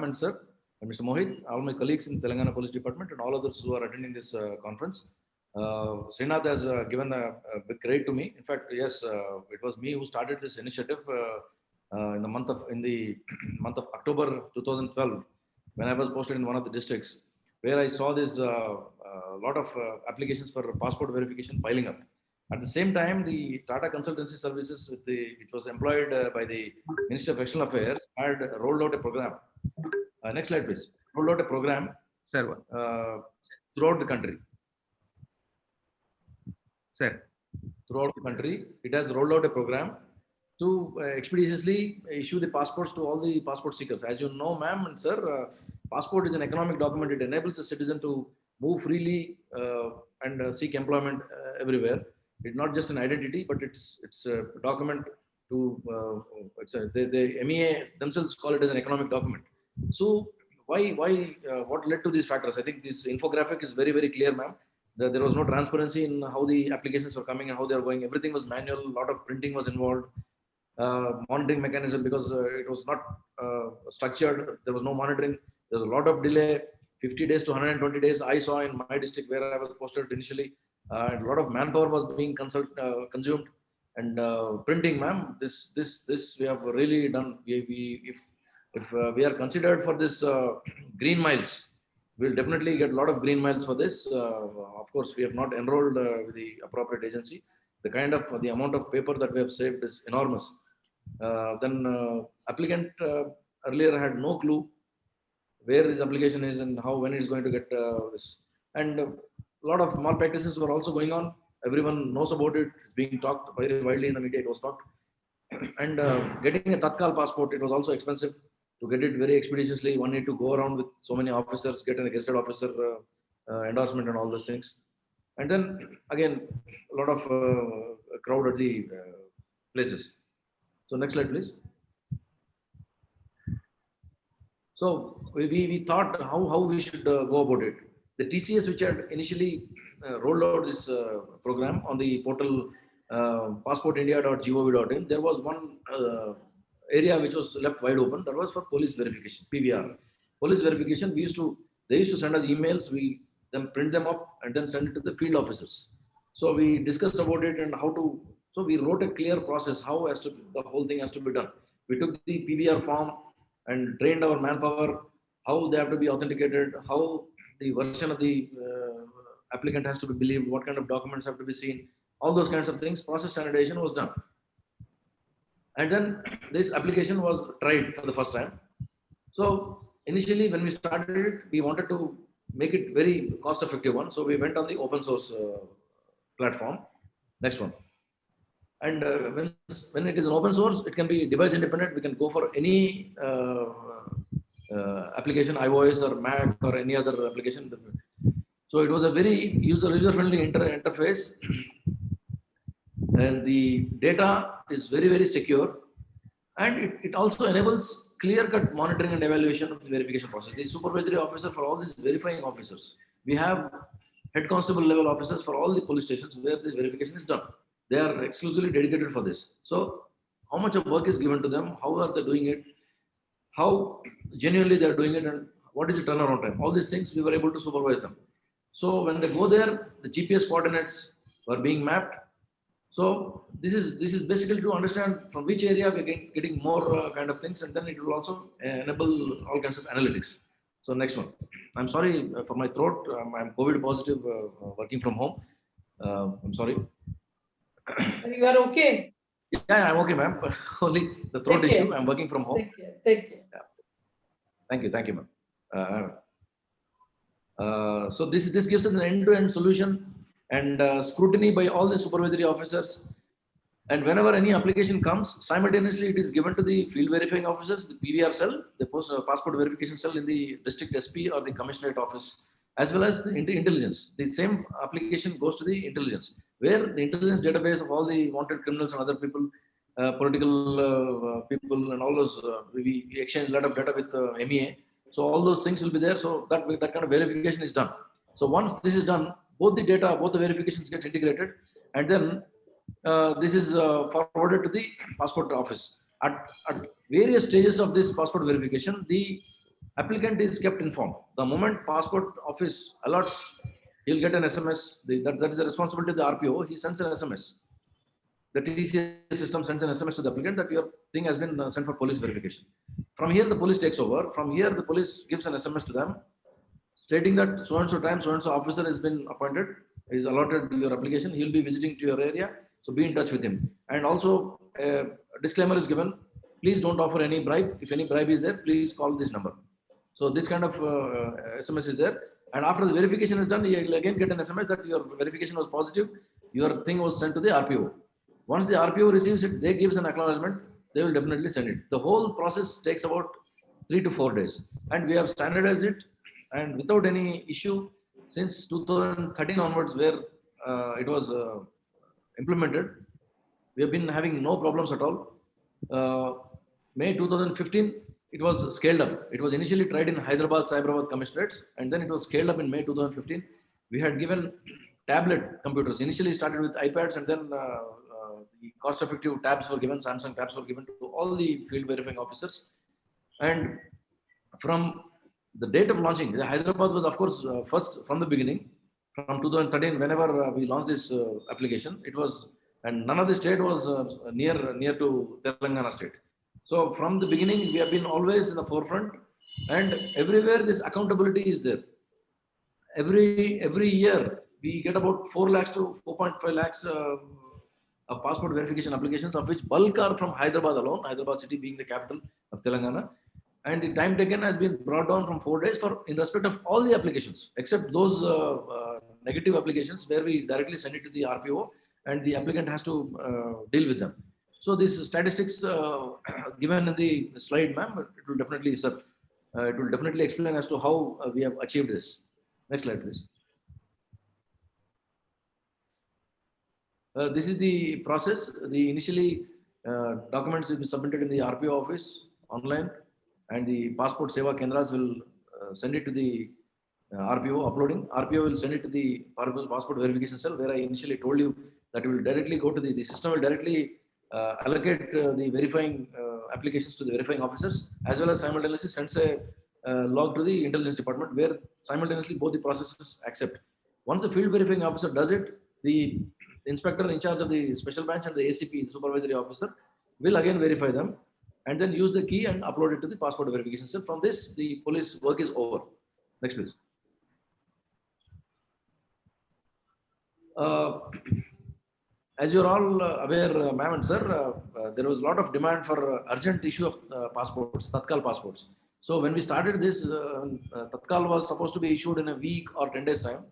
and sir, and Mr. Mohit, all my colleagues in Telangana Police Department, and all others who are attending this conference. Srinath has given a big credit to me. In fact, yes, it was me who started this initiative in the month of October 2012, when I was posted in one of the districts, where I saw this lot of applications for passport verification piling up. At the same time, the Tata Consultancy Services, which was employed by the Ministry of External Affairs, had rolled out a program. Next slide, please. Rolled out a program Sir, throughout the country. sir. Throughout the country, it has rolled out a program to expeditiously issue the passports to all the passport seekers. As you know, ma'am and sir, passport is an economic document. It enables a citizen to move freely and seek employment everywhere. It's not just an identity, but it's a document to the MEA themselves call it as an economic document. So why what led to these factors? I think this infographic is very, very clear, ma'am. There was no transparency in how the applications were coming and how they are going. Everything was manual. A lot of printing was involved. Monitoring mechanism, because it was not structured. There was no monitoring. There was a lot of delay. 50 days to 120 days. I saw in my district where I was posted initially. A lot of manpower was being consumed. And printing, ma'am, this we have really done. If we are considered for this green miles, we'll definitely get a lot of green miles for this. Of course, we have not enrolled with the appropriate agency. The amount of paper that we have saved is enormous. Then applicant earlier had no clue where his application is and when he's going to get this. And a lot of malpractices were also going on. Everyone knows about it. It's being talked very widely in the media. It was talked. And getting a Tatkal passport, it was also expensive. To get it very expeditiously, one need to go around with so many officers, get a gazetted officer endorsement and all those things. And then again, a lot of crowd at the places. So next slide, please. So we thought how we should go about it. The TCS, which had initially rolled out this program on the portal passportindia.gov.in, there was one area which was left wide open. That was for police verification, PVR. Police verification, they used to send us emails, we then print them up and then send it to the field officers. So we discussed about it and so we wrote a clear process, the whole thing has to be done. We took the PVR form and trained our manpower, how they have to be authenticated, how the version of the applicant has to be believed, what kind of documents have to be seen, all those kinds of things. Process standardization was done. And then this application was tried for the first time. So initially when we started it, we wanted to make it very cost effective one. So we went on the open source platform. Next one. And when it is an open source, it can be device independent. We can go for any application, iOS or Mac or any other application. So it was a very user-friendly interface. And the data is very, very secure. And it also enables clear-cut monitoring and evaluation of the verification process. The supervisory officer for all these verifying officers. We have head constable level officers for all the police stations where this verification is done. They are exclusively dedicated for this. So how much of work is given to them? How are they doing it? How genuinely they are doing it, and what is the turnaround time? All these things we were able to supervise them. So when they go there, the GPS coordinates were being mapped. So this is basically to understand from which area we're getting more kind of things, and then it will also enable all kinds of analytics. So next one. I'm sorry for my throat. I'm COVID positive, working from home. I'm sorry. You are okay? Yeah, I'm okay, ma'am. Only the throat issue. I'm working from home. Take care. Yeah. Thank you, ma'am. So this gives us an end-to-end solution and scrutiny by all the supervisory officers. And whenever any application comes, simultaneously it is given to the field verifying officers, the PVR cell, the passport verification cell in the district SP or the commissionerate office, as well as the intelligence. The same application goes to the intelligence, where the intelligence database of all the wanted criminals and other people, political people, and all those, we exchange a lot of data with MEA. So all those things will be there. So that kind of verification is done. So once this is done, both the verifications get integrated, and then this is forwarded to the passport office. At various stages of this passport verification, the applicant is kept informed. The moment passport office alerts, he'll get an SMS. That is the responsibility of the RPO. He sends an SMS. The TCS system sends an SMS to the applicant that your thing has been sent for police verification. From here, the police takes over. From here, the police gives an SMS to them stating that so and so time, so and so officer has been appointed, is allotted your application. He'll be visiting to your area. So be in touch with him. And also, a disclaimer is given. Please don't offer any bribe. If any bribe is there, please call this number. So this kind of SMS is there. And after the verification is done, you will again get an SMS that your verification was positive. Your thing was sent to the RPO. Once the RPO receives it, they gives an acknowledgement. They will definitely send it. The whole process takes about 3 to 4 days. And we have standardized it and without any issue since 2013 onwards, where it was implemented. We have been having no problems at all. May 2015, it was scaled up. It was initially tried in Hyderabad, Cyberabad commissionates, and then it was scaled up in May 2015. We had given tablet computers. Initially started with iPads, and then the cost-effective tabs were given, Samsung tabs were given to all the field verifying officers. And from the date of launching, the Hyderabad was, of course, first from the beginning. From 2013, whenever we launched this application, it was, and none of the state was near to Telangana state. So from the beginning, we have been always in the forefront, and everywhere this accountability is there. Every year, we get about 4 lakhs to 4.5 lakhs of passport verification applications, of which bulk are from Hyderabad alone, Hyderabad city being the capital of Telangana. And the time taken has been brought down from 4 days in respect of all the applications, except those negative applications where we directly send it to the RPO and the applicant has to deal with them. So these statistics given in the slide, ma'am, it will definitely, sir, it will definitely explain as to how we have achieved this. Next slide, please. This is the process. The initially documents will be submitted in the RPO office online, and the passport seva kendras will send it to the RPO uploading. RPO will send it to the passport verification cell, where I initially told you that it will directly go to the system will directly allocate the verifying applications to the verifying officers, as well as simultaneously sends a log to the intelligence department, where simultaneously both the processes accept. Once the field verifying officer does it, the inspector in charge of the special branch and the ACP, the supervisory officer, will again verify them and then use the key and upload it to the passport verification cell. From this, the police work is over. Next, please. As you're all aware, ma'am and sir, there was a lot of demand for urgent issue of passports, Tatkal passports. So when we started this, Tatkal was supposed to be issued in a week or 10 days time.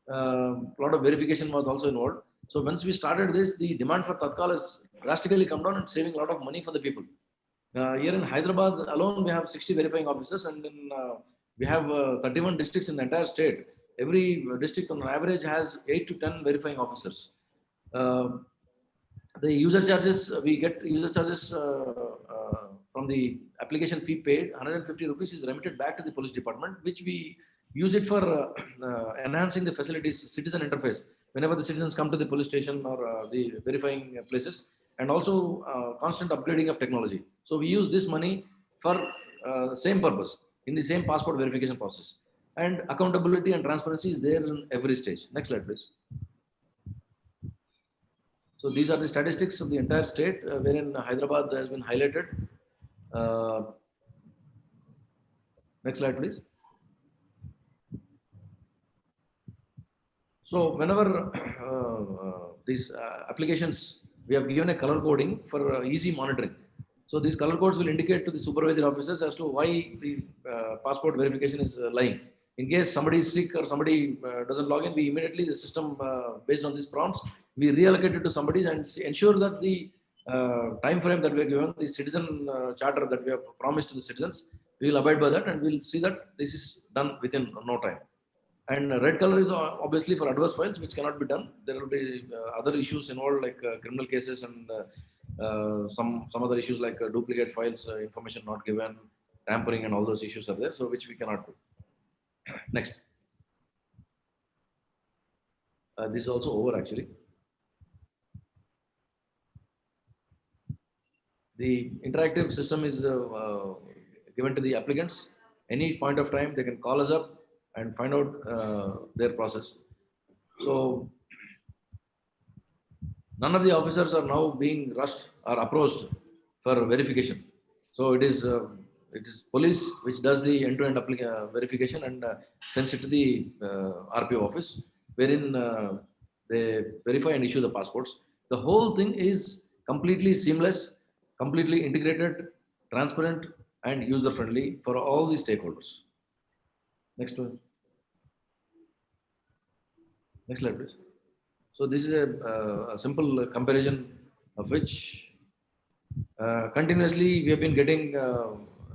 A lot of verification was also involved. So once we started this, the demand for Tatkal has drastically come down and saving a lot of money for the people. Here in Hyderabad alone, we have 60 verifying officers, and then we have 31 districts in the entire state. Every district on average has 8 to 10 verifying officers. The user charges, we get user charges from the application fee paid. 150 rupees is remitted back to the police department, which we use it for enhancing the facilities, citizen interface. Whenever the citizens come to the police station or the verifying places, and also constant upgrading of technology. So we use this money for same purpose in the same passport verification process. And accountability and transparency is there in every stage. Next slide, please. So these are the statistics of the entire state, wherein Hyderabad has been highlighted. Next slide, please. So whenever these applications, we have given a color coding for easy monitoring. So these color codes will indicate to the supervisory officers as to why the passport verification is lying. In case somebody is sick or somebody doesn't log in, we immediately, the system, based on these prompts, we reallocate it to somebody and ensure that the time frame that we have given, the citizen charter that we have promised to the citizens, we will abide by that, and we'll see that this is done within no time. And red color is obviously for adverse files, which cannot be done. There will be other issues involved, like criminal cases and some other issues like duplicate files, information not given, tampering, and all those issues are there, so which we cannot do. Next. This is also over actually. The interactive system is given to the applicants. Any point of time, they can call us up and find out their process. So none of the officers are now being rushed or approached for verification. So it is police which does the end-to-end verification and sends it to the RPO office, wherein they verify and issue the passports. The whole thing is completely seamless, completely integrated, transparent, and user-friendly for all the stakeholders. Next one. Next slide, please. So this is a simple comparison of which continuously we have been getting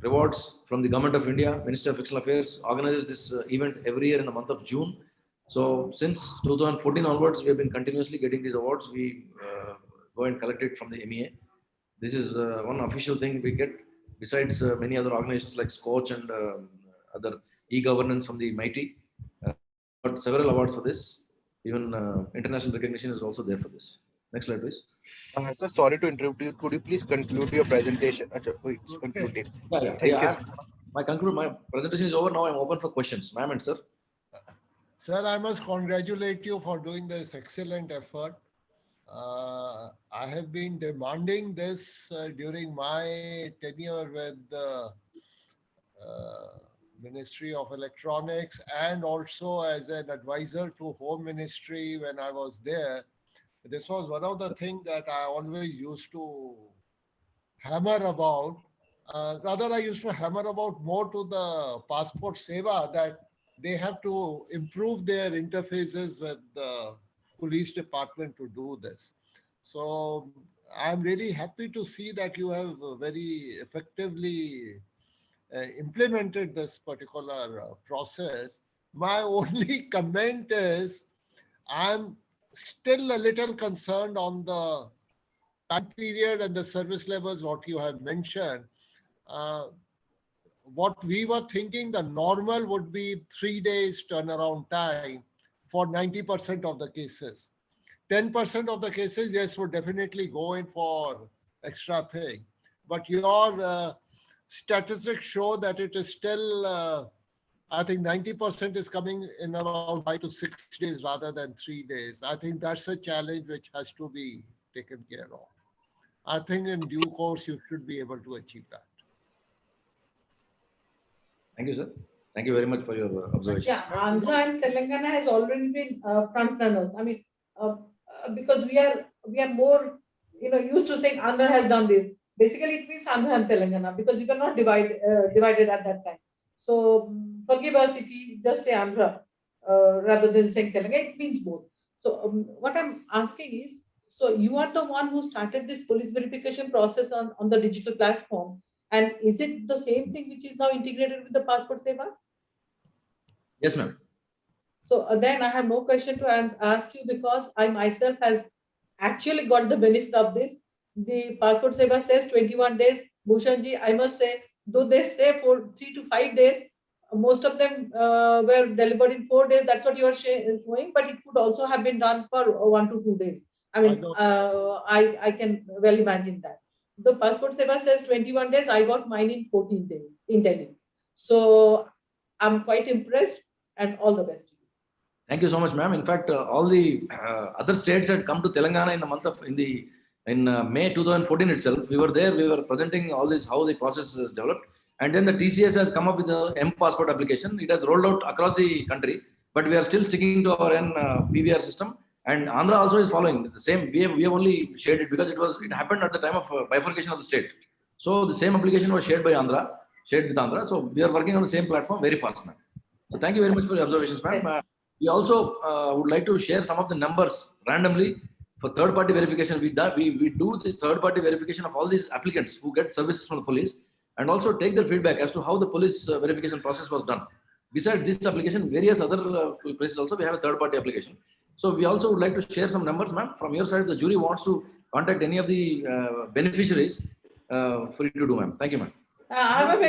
rewards from the Government of India. Minister of External Affairs organizes this event every year in the month of June. So since 2014 onwards, we have been continuously getting these awards. We go and collect it from the MEA. This is one official thing we get, besides many other organizations like Scotch and other e-governance from the MIT. Got several awards for this. Even international recognition is also there for this. Next slide, please. Sir, sorry to interrupt you. Could you please conclude your presentation? It's concluded. Thank you. My presentation is over now. I'm open for questions, ma'am and sir. Sir, I must congratulate you for doing this excellent effort. I have been demanding this during my tenure with the Ministry of Electronics and also as an advisor to Home Ministry when I was there. This was one of the things that I always used to hammer about. Rather, I used to hammer about more to the Passport Seva that they have to improve their interfaces with the police department to do this. So I'm really happy to see that you have very effectively implemented this particular process. My only comment is I'm still a little concerned on the time period and the service levels, what you have mentioned. What we were thinking the normal would be 3 days turnaround time for 90% of the cases. 10% of the cases, yes, would definitely go in for extra pay. But your statistics show that it is still, I think 90% is coming in around 5 to 6 days rather than 3 days. I think that's a challenge which has to be taken care of. I think in due course, you should be able to achieve that. Thank you, sir. Thank you very much for your observation. Yeah, Andhra and Telangana has already been front runners. I mean, because we are more, used to saying Andhra has done this. Basically, it means Andhra and Telangana because you cannot divided at that time. So forgive us if we just say Andhra rather than saying Telangana. It means both. So what I'm asking is, so you are the one who started this police verification process on the digital platform. And is it the same thing which is now integrated with the Passport Seva? Yes, ma'am. So then I have no question to ask you because I myself has actually got the benefit of this. The Passport Seva says 21 days. Bhushanji, I must say, though they say for 3 to 5 days, most of them were delivered in 4 days. That's what you are showing, but it could also have been done for 1 to 2 days. I mean, I can well imagine that. The Passport Seva says 21 days. I got mine in 14 days in Delhi. So I'm quite impressed and all the best to you. Thank you so much, ma'am. In fact, all the other states had come to Telangana in the month of May 2014 itself. We were there. We were presenting all this how the process is developed, and then the TCS has come up with the M-Passport application. It has rolled out across the country, but we are still sticking to our PVR system. And Andhra also is following the same. We have only shared it because it happened at the time of bifurcation of the state. So the same application was shared with Andhra. So we are working on the same platform very fast now. So thank you very much for your observations, ma'am. We also would like to share some of the numbers randomly for third-party verification. We do the third-party verification of all these applicants who get services from the police, and also take their feedback as to how the police verification process was done. Besides this application, various other places also we have a third-party application. So we also would like to share some numbers, ma'am. From your side, if the jury wants to contact any of the beneficiaries, for you to do, ma'am. Thank you, ma'am. I'm a very